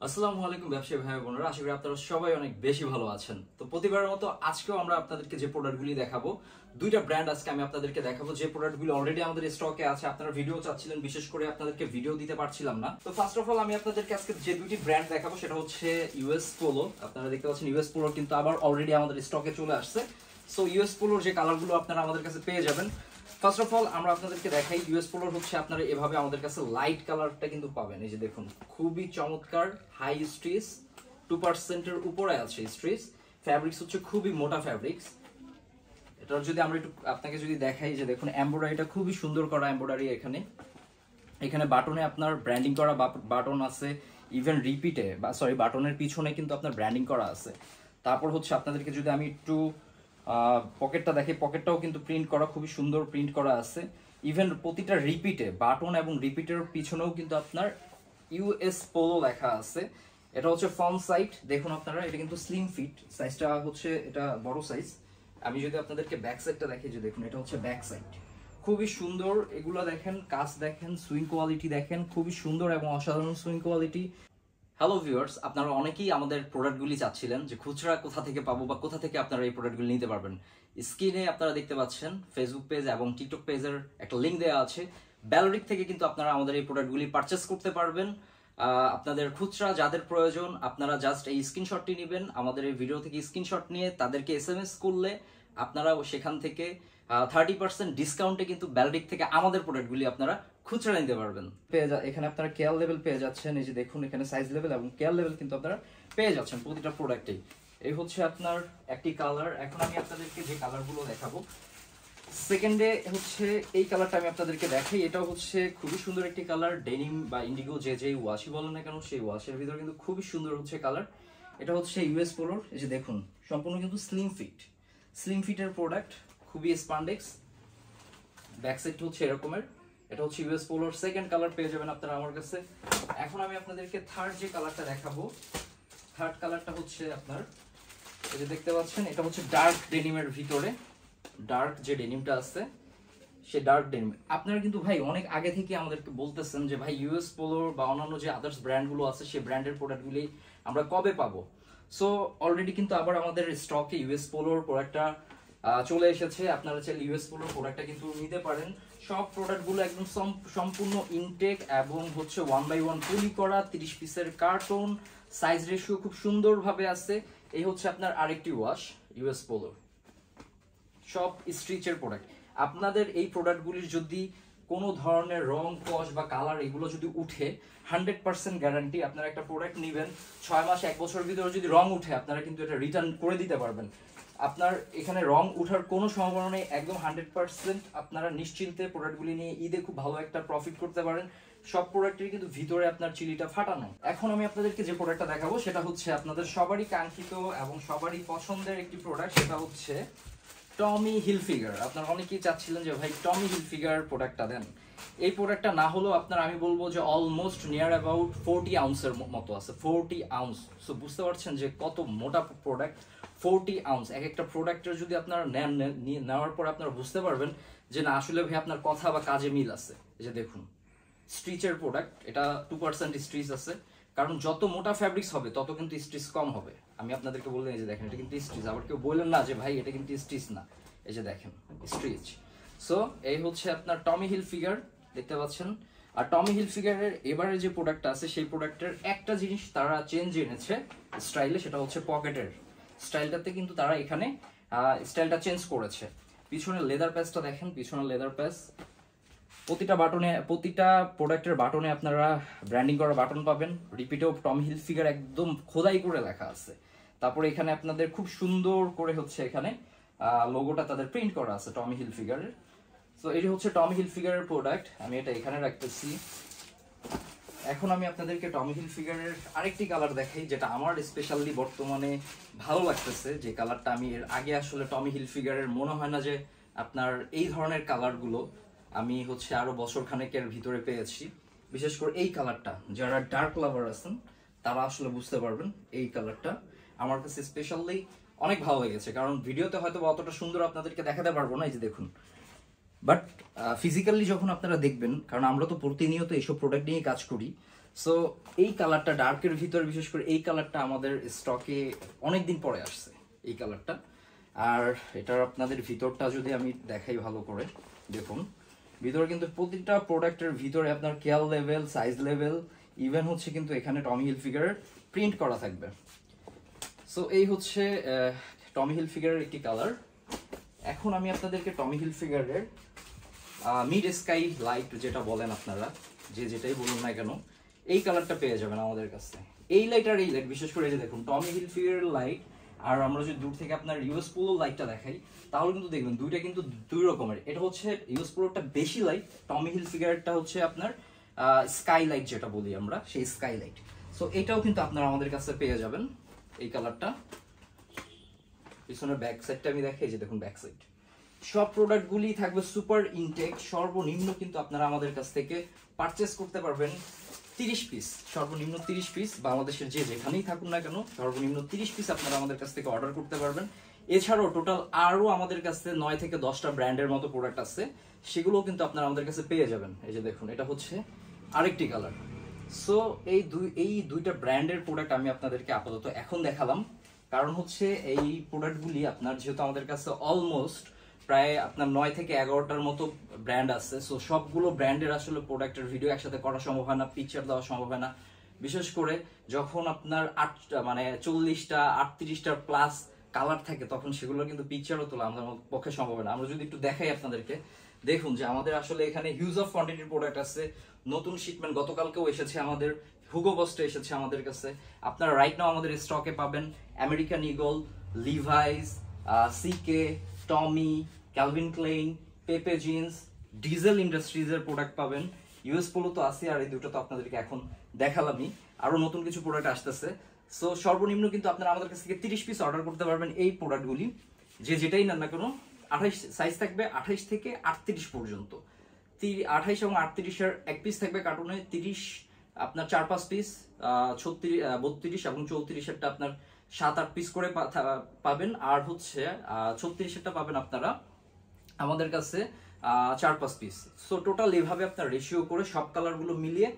আসসালামু আলাইকুম ব্যবসায়ী ভাই বোনেরা, আশা করি আপনারা সবাই অনেক বেশি ভালো আছেন। তো প্রতিবারের মতো আজকেও আমরা আপনাদেরকে যে প্রোডাক্টগুলি দেখাবো, দুইটা ব্র্যান্ড আজকে আমি আপনাদেরকে দেখাবো যে প্রোডাক্টগুলি অলরেডি আমাদের স্টকে আছে। আপনারা ভিডিও চাচ্ছিলেন, বিশেষ করে আপনাদেরকে ভিডিও দিতে পারছিলাম না। তো ফার্স্ট অফ অল আমি আপনাদেরকে আজকে যে দুটি ব্র্যান্ড দেখাবো সেটা হচ্ছে ইউএস পোলো। আপনারা দেখতে পাচ্ছেন ইউএস পোলো কিন্তু আবার অলরেডি আমাদের স্টকে চলে আসছে। সো ইউএস পোলোর যে কালারগুলো আপনারা আমাদের কাছে পেয়ে যাবেন। ফার্স্ট অফ অল আমরা আপনাদেরকে দেখাই ইউএস পোলোর হচ্ছে আপনারা এভাবে আমাদের কাছে লাইট কালারটা কিন্তু পাবেন। এই যে দেখুন, খুবই চমৎকার হাই স্ট্রেস, 2% এর উপরে আছে স্ট্রেস। ফ্যাব্রিক্স হচ্ছে খুবই মোটা ফ্যাব্রিক্স। এটার যদি আমরা একটু আপনাকে যদি দেখাই, যে দেখুন এমব্রয়ডারিটা খুবই সুন্দর করা এমব্রয়ডারি। এখানে বাটনে আপনার ব্র্যান্ডিং করা বাটন আছে, ইভেন রিপিটে বা সরি বাটনের পিছনে কিন্তু আপনার ব্র্যান্ডিং করা আছে। তারপর হচ্ছে আপনাদেরকে যদি আমি একটু পকেটটা দেখি, পকেটটাও কিন্তু প্রিন্ট করা, খুবই সুন্দর প্রিন্ট করা আছে। ইভেন প্রতিটা রিপিটে বাটন এবং রিপিটের পিছনেও কিন্তু আপনার ইউএস পোলো লেখা আছে। এটা হচ্ছে ফর্ম সাইড, দেখুন আপনারা, এটা কিন্তু স্লিম ফিট, সাইজটা হচ্ছে এটা বড় সাইজ। আমি যদি আপনাদেরকে ব্যাক সাইডটা দেখি, যে দেখুন এটা হচ্ছে ব্যাক সাইড, খুবই সুন্দর। এগুলো দেখেন, কাজ দেখেন, সুইং কোয়ালিটি দেখেন, খুবই সুন্দর এবং অসাধারণ সুইং কোয়ালিটি। হ্যালো ভিউয়ার্স, আপনারা অনেকেই আমাদের প্রোডাক্টগুলি চাচ্ছিলেন যে খুচরা কোথা থেকে পাবো বা কোথা থেকে আপনারা এই প্রোডাক্টগুলি নিতে পারবেন। স্ক্রিনে আপনারা দেখতে পাচ্ছেন ফেসবুক পেজ এবং টিকটক পেজের একটা লিঙ্ক দেওয়া আছে। ব্যালোরিক থেকে কিন্তু আপনারা আমাদের এই প্রোডাক্টগুলি পারচেস করতে পারবেন। আপনাদের খুচরা যাদের প্রয়োজন, আপনারা জাস্ট এই স্ক্রিনশটটি নেবেন, আমাদের এই ভিডিও থেকে স্ক্রিনশট নিয়ে তাদেরকে SMS করলে আপনারা সেখান থেকে 30% ডিসকাউন্টে কিন্তু ব্যালডিক থেকে আমাদের প্রোডাক্টগুলি আপনারা খুচরা নিতে পারবেন। এখানে আপনারা কেয়ার লেভেল পেয়ে যাচ্ছেন। এই যে দেখুন, এখানে সাইজ লেভেল এবং কেয়ার লেভেল কিন্তু আপনারা পেয়ে যাচ্ছেন প্রতিটা প্রোডাক্টেই। এই হচ্ছে আপনার একটি কালার। এখন আমি আপনাদেরকে যে কালারগুলো দেখাবো, সেকেন্ডে হচ্ছে এই কালারটা আমি আপনাদেরকে দেখাই। এটাও হচ্ছে খুবই সুন্দর একটি কালার, ডেনিম বা ইন্ডিগো যে ওয়াশই বলেন না কেন, সেই ওয়াশের ভিতরে কিন্তু খুবই সুন্দর হচ্ছে কালার। এটা হচ্ছে ইউএস পোলোর। এই যে দেখুন, সম্পূর্ণ কিন্তু স্লিম ফিটের প্রোডাক্ট, খুবই স্পান্ডেক্স। ব্যাক সাইড হচ্ছে এরকমের। এটা হচ্ছে ইউএস পোলোর সেকেন্ড কালার পেয়ে যাবেন আপনারা আমার কাছে। এখন আমি আপনাদেরকে থার্ড যে কালারটা দেখাবো, থার্ড কালারটা হচ্ছে আপনার, এই যে দেখতে পাচ্ছেন, এটা হচ্ছে ডার্ক ডেনিমের ভিতরে। ডার্ক যে ডেনিমটা আছে, সে ডার্ক ডেনিম। আপনারা কিন্তু ভাই অনেক আগে থেকে আমাদেরকে বলতেছেন যে ভাই ইউএস পোলোর বা অন্যান্য যে আদার্স ব্র্যান্ডগুলো আছে সেই ব্র্যান্ডের প্রোডাক্টগুলি আমরা কবে পাবো। সো অলরেডি কিন্তু আবার আমাদের স্টকে ইউএস পোলোর প্রোডাক্টটা চলে এসেছে। আপনারা চাইলে ইউএস পোলোর প্রোডাক্টটা কিন্তু নিতে পারেন। সব প্রোডাক্টগুলো একদম সম্পূর্ণ ইনটেক এবং হচ্ছে 1x1 পলি করা, 30 পিসের কার্টন, সাইজ রেশিও খুব সুন্দরভাবে আছে। এই হচ্ছে আপনার আরেকটি ওয়াশ ইউএস পোলোর, সব স্ট্রিচের প্রোডাক্ট। আপনাদের এই প্রোডাক্টগুলির যদি কোনো ধরনের রং, কস বা কালার এগুলো যদি উঠে, 100% গ্যারান্টি। আপনারা একটা প্রোডাক্ট নেবেন, 6 মাস 1 বছরের ভিতরে যদি রং উঠে, আপনারা কিন্তু এটা রিটার্ন করে দিতে পারবেন। আপনার এখানে রং উঠার কোনো সম্ভাবনা নেই, একদম 100%। আপনারা নিশ্চিন্তে প্রোডাক্টগুলি নিয়ে ঈদে খুব ভালো একটা প্রফিট করতে পারেন। সব প্রোডাক্টের কিন্তু ভিতরে আপনার চিলিটা ফাটানো। এখন আমি আপনাদেরকে যে প্রোডাক্টটা দেখাবো সেটা হচ্ছে আপনাদের সবারই কাঙ্ক্ষিত এবং সবারই পছন্দের একটি প্রোডাক্ট, সেটা হচ্ছে টমি হিলফিগার। আপনারা অনেকেই চাচ্ছিলেন যে ভাই টমি হিলফিগার প্রোডাক্টটা দেন। এই প্রোডাক্টটা না হলেও আপনার, আমি বলবো যে অলমোস্ট নিয়ার অ্যাবাউট 40 আউন্সের মতো আছে, 40 আউন্স। সো বুঝতে পারছেন যে কত মোটা প্রোডাক্ট, 40 আউন্স। এক একটা প্রোডাক্টের যদি আপনারা নেওয়ার পর আপনারা বুঝতে পারবেন যে না আসলে ভাই আপনার কথা বা কাজে মিল আছে। এই যে দেখুন, স্ট্রিচের প্রোডাক্ট, এটা 2% স্ট্রিচ আছে, কারণ যত মোটা ফ্যাব্রিক্স হবে তত কিন্তু স্ট্রিচ কম হবে। আমি আপনাদেরকে বললাম, এই যে দেখেন, এটা কিন্তু স্ট্রিচ। আবার কেউ বললেন না যে ভাই এটা কিন্তু স্ট্রিচ না, এই যে দেখেন স্ট্রিচ। সো এই হচ্ছে আপনার টমি হিলফিগার, দেখতে পাচ্ছেন। আর টমি হিলফিগারের এবারে যে প্রোডাক্টটা আছে, সেই প্রোডাক্টের একটা জিনিস তারা চেঞ্জ এনেছে স্টাইলে, সেটা হচ্ছে পকেটের স্টাইলটাতে কিন্তু তারা এখানে স্টাইলটা চেঞ্জ করেছে। পিছনে লেদার প্যাচটা দেখেন, পিছনে লেদার প্যাচ, প্রতিটা বাটনে, প্রতিটা প্রোডাক্টের বাটনে আপনারা ব্র্যান্ডিং করা বাটন পাবেন। রিপিটেও টমি হিলফিগার একদম খোদাই করে লেখা আছে। তারপরে এখানে আপনাদের খুব সুন্দর করে হচ্ছে এখানে লোগোটা তাদের প্রিন্ট করা আছে টমি হিলফিগারের। সো এটি হচ্ছে টমি হিলফিগারের প্রোডাক্ট। আমি এটা এখানে রাখতেছি। এখন আমি আপনাদেরকে টমি হিলফিগারের আরেকটি কালার দেখাই, যেটা আমার স্পেশালি বর্তমানে ভালো লাগতেছে। যে কালারটা আমি এর আগে আসলে টমি হিলফিগারের মনে হয় না যে আপনার এই ধরনের কালারগুলো আমি হচ্ছে আরো বছর খানেকের ভিতরে পেয়েছি। বিশেষ করে এই কালারটা, যারা ডার্ক লাভার আছেন তারা আসলে বুঝতে পারবেন। এই কালারটা আমার কাছে স্পেশালি অনেক ভালো লেগেছে, কারণ ভিডিওতে হয়তো অতটা সুন্দর আপনাদেরকে দেখাতে পারবো না। এই যে দেখুন, বাট ফিজিক্যালি যখন আপনারা দেখবেন, কারণ আমরা তো প্রতিনিয়ত এইসব প্রোডাক্ট নিয়ে কাজ করি, সো এই কালারটা ডার্কের ভিতরে, বিশেষ করে এই কালারটা আমাদের স্টকে অনেকদিন পরে আসছে এই কালারটা। আর এটার আপনাদের ভিতরটা যদি আমি দেখাই ভালো করে, দেখুন ভিতরে কিন্তু প্রতিটা প্রোডাক্টের ভিতরে আপনার care level, size level, even হচ্ছে কিন্তু এখানে টমি হিলফিগার প্রিন্ট করা থাকবে। সো এই হচ্ছে টমি হিলফিগারের একটি কালার। এখন আমি আপনাদেরকে টমি হিলফিগারের মিড স্কাই লাইট যেটা বলেন আপনারা, যেটাই বলুন না কেন, এই কালারটা পেয়ে যাবেন আমাদের কাছে। এই লাইট আর এই লাইট, বিশেষ করে এই যে দেখুন টমি হিলফিগারের লাইট, আর আমরা যদি দূর থেকে আপনার ইউএস পোলো লাইটটা দেখাই, তাহলে কিন্তু দেখবেন দুইটা কিন্তু দুই রকমের। এটা হচ্ছে ইউএস পোলোটা বেশি লাইট, টমি হিলফিগারটা হচ্ছে আপনার স্কাই লাইট যেটা বলি আমরা, সেই স্কাই লাইট। সো এটাও কিন্তু আপনারা আমাদের কাছে পেয়ে যাবেন এই কালারটা। পিছনের ব্যাক সাইডটা আমি দেখাই, যে দেখুন ব্যাক সাইড। সব প্রোডাক্টগুলি থাকবে সুপার ইনটেক। সর্বনিম্ন কিন্তু আপনারা আমাদের কাছ থেকে পারচেস করতে পারবেন 30 পিস, সর্বনিম্ন 30 পিস। বাংলাদেশের যে যেখানেই থাকুন না কেন, সর্বনিম্ন 30 পিস আপনারা আমাদের কাছ থেকে অর্ডার করতে পারবেন। এছাড়াও টোটাল আরও আমাদের কাছে 9 থেকে 10টা ব্র্যান্ডের মতো প্রোডাক্ট আছে, সেগুলো কিন্তু আপনারা আমাদের কাছে পেয়ে যাবেন। এই যে দেখুন, এটা হচ্ছে আরেকটি কালার। সো এই দুইটা ব্র্যান্ডের প্রোডাক্ট আমি আপনাদেরকে আপাতত এখন দেখালাম, কারণ হচ্ছে এই প্রোডাক্টগুলি আপনার যেহেতু আমাদের কাছে অলমোস্ট প্রায় আপনার 9 থেকে 11টার মতো ব্র্যান্ড আছে। সো সবগুলো ব্র্যান্ডের আসলে প্রোডাক্টের ভিডিও একসাথে করা সম্ভব হয় না, পিকচার দেওয়া সম্ভব হয় না। বিশেষ করে যখন আপনার 40টা 38টা প্লাস কালার থাকে, তখন সেগুলো কিন্তু পিকচারও তোলা আমাদের পক্ষে সম্ভব হয় না। আমরা যদি একটু দেখাই আপনাদেরকে, দেখুন যে আমাদের আসলে এখানে হিউজ অফ কোয়ান্টিটির প্রোডাক্ট আছে। নতুন শিপমেন্ট গতকালকেও এসেছে আমাদের, হুগো বস্টে এসেছে আমাদের কাছে। আপনারা রাইট নাও আমাদের স্টকে পাবেন American Eagle, Levi's, CK, Tommy, Calvin Klein, Pepe Jeans, Diesel ইন্ডাস্ট্রিজের প্রোডাক্ট পাবেন। ইউএস পোলো তো আছে, আর এই দুটো তো আপনাদেরকে এখন দেখালামই, আরো নতুন কিছু প্রোডাক্ট আসতেছে। সো সর্বনিম্ন কিন্তু আপনারা আমাদের কাছ থেকে 30 পিস অর্ডার করতে পারবেন এই প্রোডাক্টগুলি, যেটাই নেন না কেন। 28 সাইজ থাকবে 28 থেকে 38 পর্যন্ত। 28 এবং 38 এর এক পিস থাকবে কার্টুনে, 30 আপনার 4-5 পিস, 36, 32 এবং 34 এরটা আপনার 7-8 পিস করে পাবেন। আর হচ্ছে 36 এরটা পাবেন আপনারা আমাদের কাছে 4-5 পিস। সো টোটাল এভাবে আপনার রেশিও করে সব কালারগুলো মিলিয়ে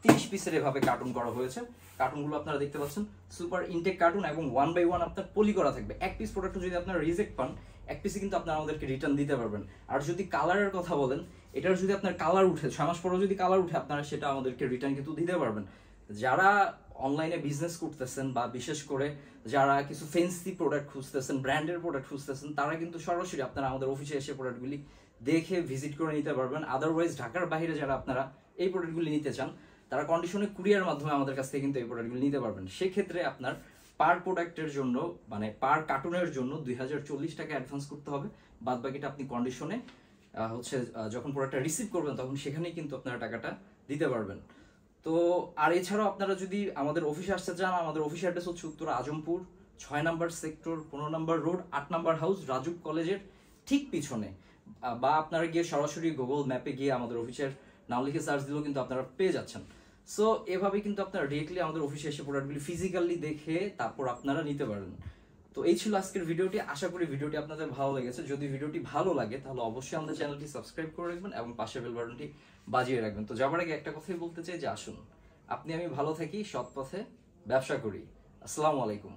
30 পিসের এভাবে কার্টুন করা হয়েছে। কার্টুনগুলো আপনারা দেখতে পাচ্ছেন সুপার ইনটেক কার্টুন, এবং 1 বাই 1 আপনার পলি করা থাকবে। এক পিস প্রোডাক্ট যদি আপনারা রিজেক্ট পান, এক পিসে কিন্তু আপনারা আমাদেরকে রিটার্ন দিতে পারবেন। আর যদি কালারের কথা বলেন, এটার যদি আপনার কালার উঠে 6 মাস পরেও যদি কালার উঠে, আপনারা সেটা আমাদেরকে রিটার্ন কিন্তু দিতে পারবেন। যারা অনলাইনে বিজনেস করতেছেন, বা বিশেষ করে যারা কিছু ফেন্সি প্রোডাক্ট খুঁজতেছেন, ব্র্যান্ডের প্রোডাক্ট খুঁজতেছেন, তারা কিন্তু সরাসরি আপনারা আমাদের অফিসে এসে প্রোডাক্টগুলি দেখে ভিজিট করে নিতে পারবেন। আদারওয়াইজ ঢাকার বাইরে যারা আপনারা এই প্রোডাক্টগুলি নিতে চান, তারা কন্ডিশনে কুরিয়ার মাধ্যমে আমাদের কাছ থেকে কিন্তু এই প্রোডাক্টগুলি নিতে পারবেন। সেক্ষেত্রে আপনার পার প্রোডাক্টের জন্য, মানে পার কার্টুনের জন্য 2040 টাকা অ্যাডভান্স করতে হবে। বাদ বাকিটা আপনি কন্ডিশনে হচ্ছে যখন প্রোডাক্টটা রিসিভ করবেন, তখন সেখানেই কিন্তু আপনারা টাকাটা দিতে পারবেন। তো আর এছাড়াও আপনারা যদি আমাদের অফিসে আসতে চান, আমাদের অফিস অ্যাড্রেস হচ্ছে উত্তরা আজমপুর 6 নম্বর সেক্টর, 15 নম্বর রোড, 8 নম্বর হাউস, রাজুক কলেজের ঠিক পিছনে। বা আপনারা গিয়ে সরাসরি গুগল ম্যাপে গিয়ে আমাদের অফিসের নাম লিখে সার্চ দিলেও কিন্তু আপনারা পেয়ে যাচ্ছেন। সো এভাবে কিন্তু আপনারা ডিরেক্টলি আমাদের অফিসে এসে প্রোডাক্টগুলি ফিজিক্যালি দেখে তারপর আপনারা নিতে পারেন। তো এই ছিল আজকের ভিডিওটি। আশা করি ভিডিওটি আপনাদের ভালো লেগেছে। যদি ভিডিওটি ভালো লাগে, তাহলে অবশ্যই আমাদের চ্যানেলটি সাবস্ক্রাইব করে রাখবেন এবং পাশের বেল বাটনটি বাজিয়ে রাখবেন। তো যাবার আগে একটা কথাই বলতে চাই, যে আসুন আপনি আমি ভালো থাকি, সৎ পথে ব্যবসা করি। আসসালামু আলাইকুম।